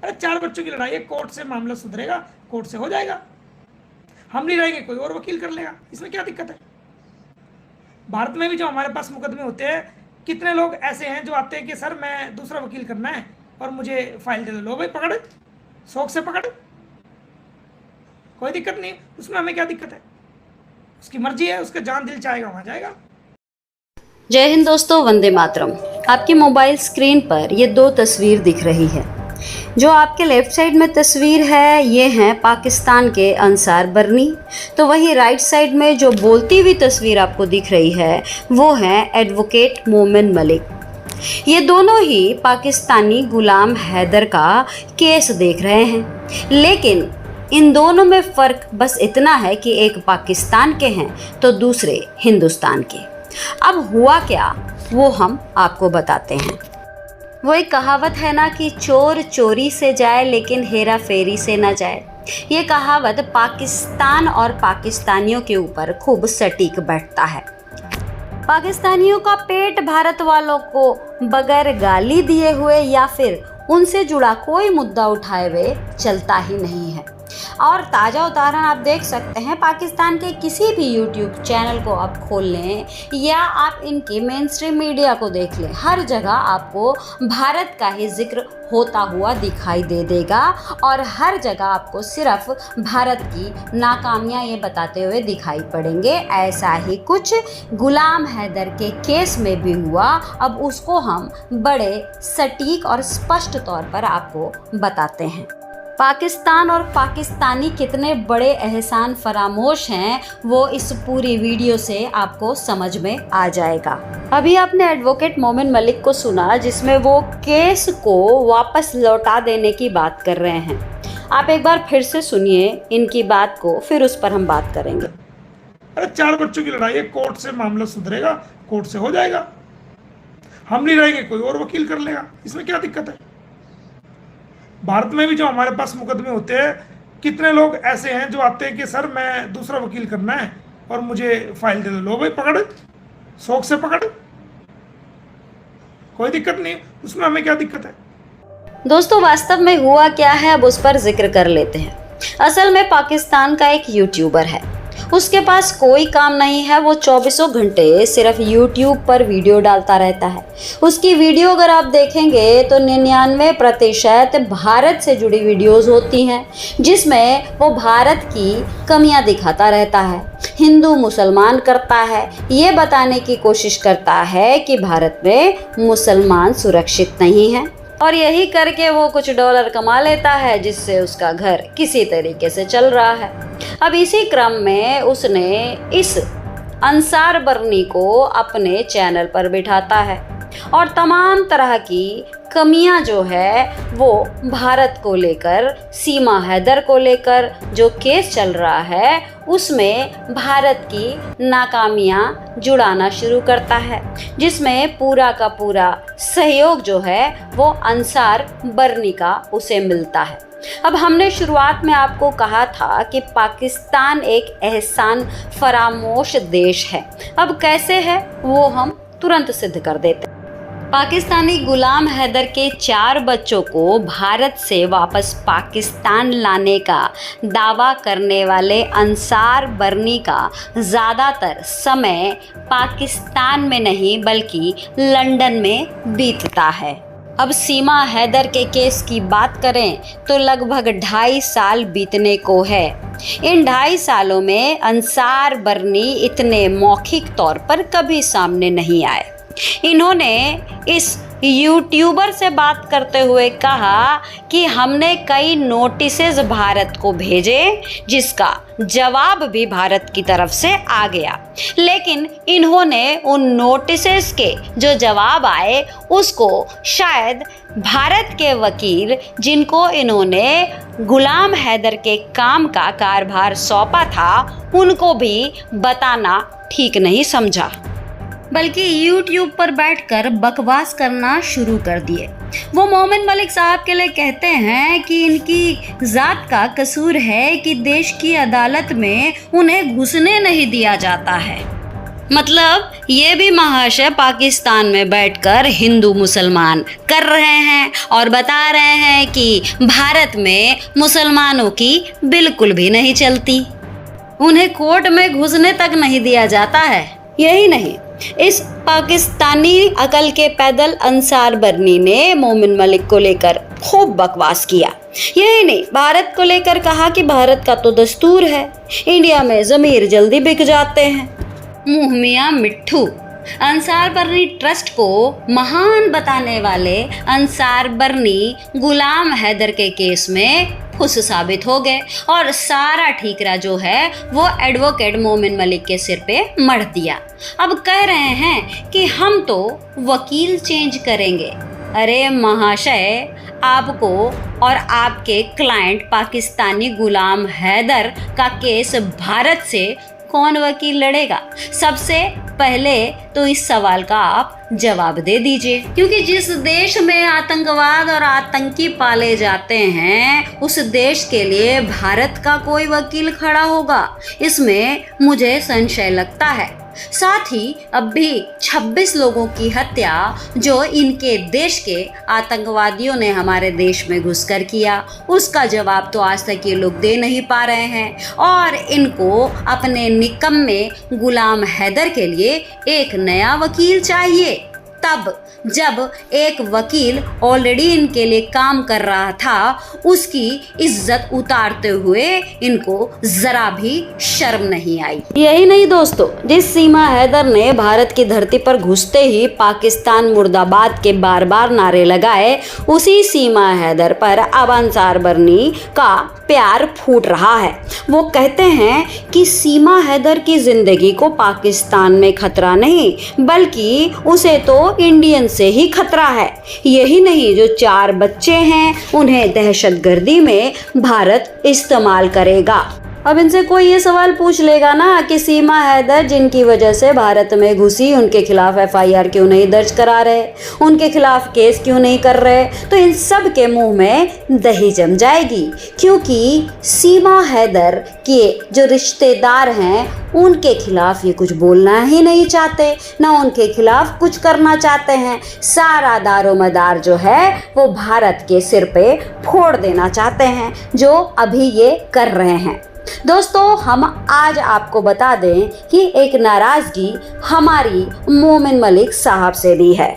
अरे 4 बच्चों की लड़ाई है, कोर्ट से मामला सुधरेगा, कोर्ट से हो जाएगा। हम नहीं रहेंगे, कोई और वकील कर लेगा, इसमें क्या दिक्कत है। भारत में भी जो हमारे पास मुकदमे होते हैं, कितने लोग ऐसे हैं जो आते हैं कि सर मैं दूसरा वकील करना है और मुझे फाइल दे दो। लो भाई पकड़, शौक से पकड़, कोई दिक्कत नहीं, उसमें हमें क्या दिक्कत है। उसकी मर्जी है, उसका जान दिल चाहेगा वहां जाएगा। जय हिंद दोस्तों, वंदे मातरम। आपकी मोबाइल स्क्रीन पर ये दो तस्वीर दिख रही है। जो आपके लेफ्ट साइड में तस्वीर है ये है पाकिस्तान के अंसार बरनी, तो वही राइट साइड में जो बोलती हुई तस्वीर आपको दिख रही है वो है एडवोकेट मोमिन मलिक। ये दोनों ही पाकिस्तानी गुलाम हैदर का केस देख रहे हैं, लेकिन इन दोनों में फ़र्क बस इतना है कि एक पाकिस्तान के हैं तो दूसरे हिंदुस्तान के। अब हुआ क्या वो हम आपको बताते हैं। वो एक कहावत है ना कि चोर चोरी से जाए लेकिन हेरा फेरी से ना जाए। ये कहावत पाकिस्तान और पाकिस्तानियों के ऊपर खूब सटीक बैठता है। पाकिस्तानियों का पेट भारत वालों को बगैर गाली दिए हुए या फिर उनसे जुड़ा कोई मुद्दा उठाए हुए चलता ही नहीं है। और ताज़ा उदाहरण आप देख सकते हैं, पाकिस्तान के किसी भी यूट्यूब चैनल को आप खोल लें या आप इनके मेन स्ट्रीम मीडिया को देख लें, हर जगह आपको भारत का ही जिक्र होता हुआ दिखाई दे देगा और हर जगह आपको सिर्फ भारत की नाकामियां ये बताते हुए दिखाई पड़ेंगे। ऐसा ही कुछ गुलाम हैदर के केस में भी हुआ। अब उसको हम बड़े सटीक और स्पष्ट तौर पर आपको बताते हैं। पाकिस्तान और पाकिस्तानी कितने बड़े एहसान फरामोश हैं वो इस पूरी वीडियो से आपको समझ में आ जाएगा। अभी आपने एडवोकेट मोमिन मलिक को सुना जिसमें वो केस को वापस लौटा देने की बात कर रहे हैं। आप एक बार फिर से सुनिए इनकी बात को, फिर उस पर हम बात करेंगे। अरे 4 बच्चों की लड़ाई है, कोर्ट से मामला सुधरेगा, कोर्ट से हो जाएगा। हम नहीं रहेंगे, कोई और वकील कर लेगा, इसमें क्या दिक्कत है। भारत में भी जो हमारे पास मुकदमे होते हैं, कितने लोग ऐसे हैं जो आते हैं कि सर मैं दूसरा वकील करना है और मुझे फाइल दे दो। लो भाई पकड़, शौक से पकड़, कोई दिक्कत नहीं, उसमें हमें क्या दिक्कत है। दोस्तों वास्तव में हुआ क्या है अब उस पर जिक्र कर लेते हैं। असल में पाकिस्तान का एक यूट्यूबर है, उसके पास कोई काम नहीं है, वो 24 घंटे सिर्फ यूट्यूब पर वीडियो डालता रहता है। उसकी वीडियो अगर आप देखेंगे तो 99% भारत से जुड़ी वीडियोस होती हैं, जिसमें वो भारत की कमियां दिखाता रहता है, हिंदू मुसलमान करता है, ये बताने की कोशिश करता है कि भारत में मुसलमान सुरक्षित नहीं है, और यही करके वो कुछ डॉलर कमा लेता है जिससे उसका घर किसी तरीके से चल रहा है। अब इसी क्रम में उसने इस अंसार बरनी को अपने चैनल पर बिठाता है और तमाम तरह की कमियां जो है वो भारत को लेकर, सीमा हैदर को लेकर जो केस चल रहा है उसमें भारत की नाकामियां जुड़ाना शुरू करता है, जिसमें पूरा का पूरा सहयोग जो है वो अंसार बरनी का उसे मिलता है। अब हमने शुरुआत में आपको कहा था कि पाकिस्तान एक एहसान फरामोश देश है। अब कैसे है वो हम तुरंत सिद्ध कर देते हैं। पाकिस्तानी गुलाम हैदर के 4 बच्चों को भारत से वापस पाकिस्तान लाने का दावा करने वाले अंसार बरनी का ज़्यादातर समय पाकिस्तान में नहीं बल्कि लंदन में बीतता है। अब सीमा हैदर के केस की बात करें तो लगभग 2.5 साल बीतने को है। इन 2.5 सालों में अंसार बरनी इतने मौखिक तौर पर कभी सामने नहीं आए। इन्होंने इस यूट्यूबर से बात करते हुए कहा कि हमने कई नोटिसेस भारत को भेजे जिसका जवाब भी भारत की तरफ से आ गया, लेकिन इन्होंने उन नोटिसेस के जो जवाब आए उसको शायद भारत के वकील जिनको इन्होंने गुलाम हैदर के काम का कारभार सौंपा था उनको भी बताना ठीक नहीं समझा, बल्कि YouTube पर बैठकर बकवास करना शुरू कर दिए। वो मोमिन मलिक साहब के लिए कहते हैं कि इनकी ज़ात का कसूर है कि देश की अदालत में उन्हें घुसने नहीं दिया जाता है। मतलब ये भी महाशय पाकिस्तान में बैठकर हिंदू मुसलमान कर रहे हैं और बता रहे हैं कि भारत में मुसलमानों की बिल्कुल भी नहीं चलती, उन्हें कोर्ट में घुसने तक नहीं दिया जाता है। यही नहीं, इस पाकिस्तानी अकल के पैदल अंसार बरनी ने मोमिन मलिक को लेकर खूब बकवास किया। यही नहीं, भारत को लेकर कहा कि भारत का तो दस्तूर है, इंडिया में ज़मीर जल्दी बिक जाते हैं। मुँह मियाँ मिट्ठू। अंसार बरनी ट्रस्ट को महान बताने वाले अंसार बरनी गुलाम हैदर के केस में फुस साबित हो गए और सारा ठीकरा जो है वो एडवोकेट मोमिन मलिक के सिर पे मढ़ दिया। अब कह रहे हैं कि हम तो वकील चेंज करेंगे। अरे महाशय, आपको और आपके क्लाइंट पाकिस्तानी गुलाम हैदर का केस भारत से कौन वकील लड़ेगा? सबसे पहले तो इस सवाल का आप जवाब दे दीजिए, क्योंकि जिस देश में आतंकवाद और आतंकी पाले जाते हैं उस देश के लिए भारत का कोई वकील खड़ा होगा, इसमें मुझे संशय लगता है। साथ ही अब भी 26 लोगों की हत्या जो इनके देश के आतंकवादियों ने हमारे देश में घुसकर किया, उसका जवाब तो आज तक ये लोग दे नहीं पा रहे हैं और इनको अपने निकम्मे गुलाम हैदर के लिए एक नया वकील चाहिए। तब जब एक वकील ऑलरेडी इनके लिए काम कर रहा था, उसकी इज्जत उतारते हुए इनको जरा भी शर्म नहीं आई। यही नहीं दोस्तों, जिस सीमा हैदर ने भारत की धरती पर घुसते ही पाकिस्तान मुर्दाबाद के बार बार नारे लगाए, उसी सीमा हैदर पर अब अंसार बरनी का प्यार फूट रहा है। वो कहते हैं कि सीमा हैदर की जिंदगी को पाकिस्तान में खतरा नहीं, बल्कि उसे तो इंडियन से ही खतरा है। यही नहीं, जो 4 बच्चे हैं उन्हें दहशतगर्दी में भारत इस्तेमाल करेगा। अब इनसे कोई ये सवाल पूछ लेगा ना कि सीमा हैदर जिनकी वजह से भारत में घुसी, उनके खिलाफ FIR क्यों नहीं दर्ज करा रहे, उनके खिलाफ केस क्यों नहीं कर रहे, तो इन सब के मुंह में दही जम जाएगी, क्योंकि सीमा हैदर के जो रिश्तेदार हैं उनके खिलाफ ये कुछ बोलना ही नहीं चाहते, ना उनके खिलाफ कुछ करना चाहते हैं। सारा दारोमदार जो है वो भारत के सिर पे फोड़ देना चाहते हैं, जो अभी ये कर रहे हैं। दोस्तों, हम आज आपको बता दें कि एक नाराज़गी हमारी मोमिन मलिक साहब से भी है।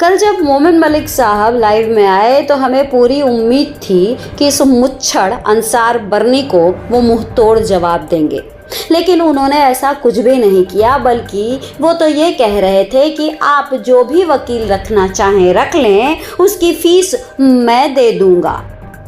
कल जब मोमिन मलिक साहब लाइव में आए तो हमें पूरी उम्मीद थी कि इस मुच्छड़ अंसार बरनी को वो मुंह तोड़ जवाब देंगे, लेकिन उन्होंने ऐसा कुछ भी नहीं किया, बल्कि वो तो ये कह रहे थे कि आप जो भी वकील रखना चाहें रख लें, उसकी फीस मैं दे दूंगा।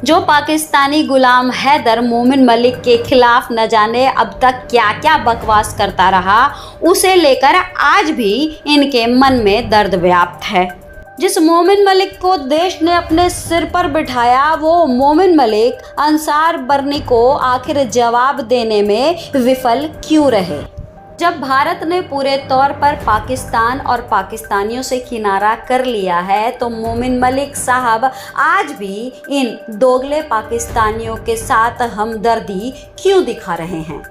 जो पाकिस्तानी गुलाम हैदर मोमिन मलिक के खिलाफ न जाने अब तक क्या क्या बकवास करता रहा, उसे लेकर आज भी इनके मन में दर्द व्याप्त है। जिस मोमिन मलिक को देश ने अपने सिर पर बिठाया, वो मोमिन मलिक अंसार बरनी को आखिर जवाब देने में विफल क्यों रहे? जब भारत ने पूरे तौर पर पाकिस्तान और पाकिस्तानियों से किनारा कर लिया है, तो मोमिन मलिक साहब आज भी इन दोगले पाकिस्तानियों के साथ हमदर्दी क्यों दिखा रहे हैं?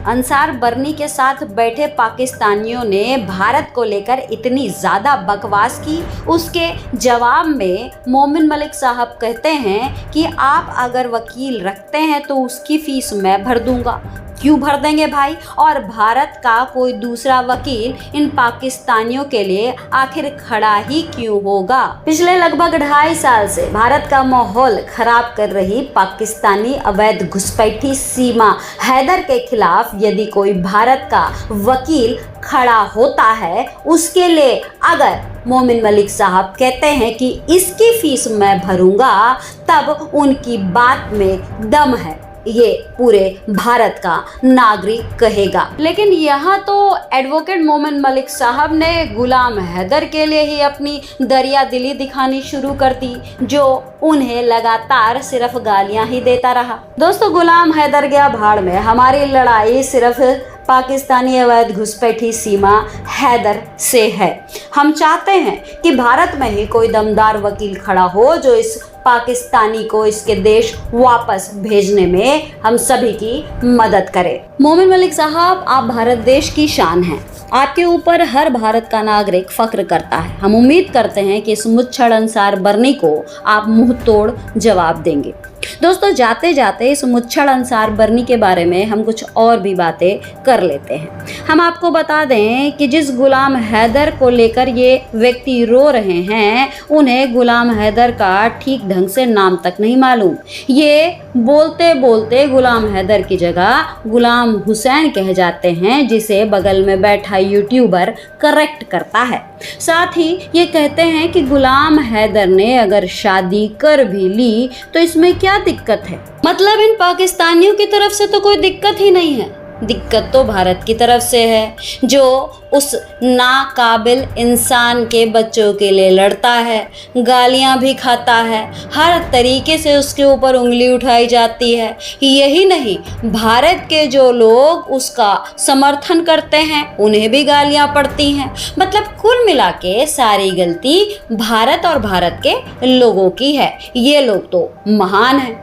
अंसार बरनी के साथ बैठे पाकिस्तानियों ने भारत को लेकर इतनी ज़्यादा बकवास की, उसके जवाब में मोमिन मलिक साहब कहते हैं कि आप अगर वकील रखते हैं तो उसकी फ़ीस मैं भर दूंगा। क्यों भर देंगे भाई? और भारत का कोई दूसरा वकील इन पाकिस्तानियों के लिए आखिर खड़ा ही क्यों होगा? पिछले लगभग 2.5 साल से भारत का माहौल खराब कर रही पाकिस्तानी अवैध घुसपैठी सीमा हैदर के खिलाफ यदि कोई भारत का वकील खड़ा होता है, उसके लिए अगर मोमिन मलिक साहब कहते हैं कि इसकी फीस मैं भरूंगा, तब उनकी बात में दम है, ये पूरे भारत का नागरिक कहेगा। लेकिन यहाँ तो एडवोकेट मोमिन मलिक साहब ने गुलाम हैदर के लिए ही अपनी दरिया दिली दिखानी शुरू कर दी, जो उन्हें लगातार सिर्फ गालियां ही देता रहा। दोस्तों, गुलाम हैदर गया भाड़ में, हमारी लड़ाई सिर्फ पाकिस्तानी अवैध घुसपैठी सीमा हैदर से है। हम चाहते हैं कि भारत में ही कोई दमदार वकील खड़ा हो जो इस पाकिस्तानी को इसके देश वापस भेजने में हम सभी की मदद करे। मोमिन मलिक साहब, आप भारत देश की शान हैं, आपके ऊपर हर भारत का नागरिक फख्र करता है। हम उम्मीद करते हैं कि इस मुच्छड़ अंसार बरनी को आप मुंह तोड़ जवाब देंगे। दोस्तों, जाते जाते इस मुच्छड़ अंसार बरनी के बारे में हम कुछ और भी बातें कर लेते हैं। हम आपको बता दें कि जिस गुलाम हैदर को लेकर ये व्यक्ति रो रहे हैं, उन्हें गुलाम हैदर का ठीक ढंग से नाम तक नहीं मालूम। ये बोलते बोलते गुलाम हैदर की जगह गुलाम हुसैन कह जाते हैं, जिसे बगल में बैठा यूट्यूबर करेक्ट करता है। साथ ही ये कहते हैं कि गुलाम हैदर ने अगर शादी कर भी ली तो इसमें क्या दिक्कत है। मतलब इन पाकिस्तानियों की तरफ से तो कोई दिक्कत ही नहीं है, दिक्कत तो भारत की तरफ से है, जो उस नाकाबिल इंसान के बच्चों के लिए लड़ता है, गालियां भी खाता है, हर तरीके से उसके ऊपर उंगली उठाई जाती है। यही नहीं, भारत के जो लोग उसका समर्थन करते हैं उन्हें भी गालियां पड़ती हैं। मतलब कुल मिला के सारी गलती भारत और भारत के लोगों की है। ये लोग तो महान हैं।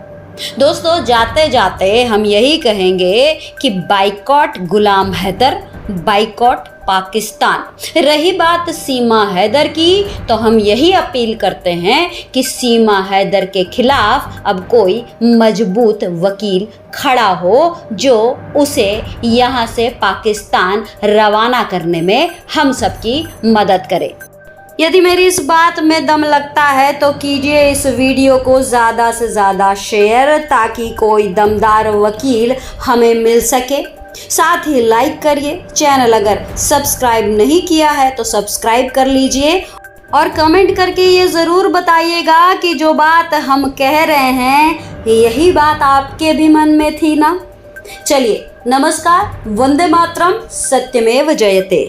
दोस्तों, जाते जाते हम यही कहेंगे कि बाइकॉट गुलाम हैदर, बाइकॉट पाकिस्तान। रही बात सीमा हैदर की, तो हम यही अपील करते हैं कि सीमा हैदर के खिलाफ अब कोई मजबूत वकील खड़ा हो, जो उसे यहाँ से पाकिस्तान रवाना करने में हम सबकी मदद करे। यदि मेरी इस बात में दम लगता है तो कीजिए इस वीडियो को ज़्यादा से ज़्यादा शेयर, ताकि कोई दमदार वकील हमें मिल सके। साथ ही लाइक करिए। चैनल अगर सब्सक्राइब नहीं किया है तो सब्सक्राइब कर लीजिए और कमेंट करके ये ज़रूर बताइएगा कि जो बात हम कह रहे हैं यही बात आपके भी मन में थी ना। चलिए, नमस्कार, वंदे मातरम, सत्यमेव जयते।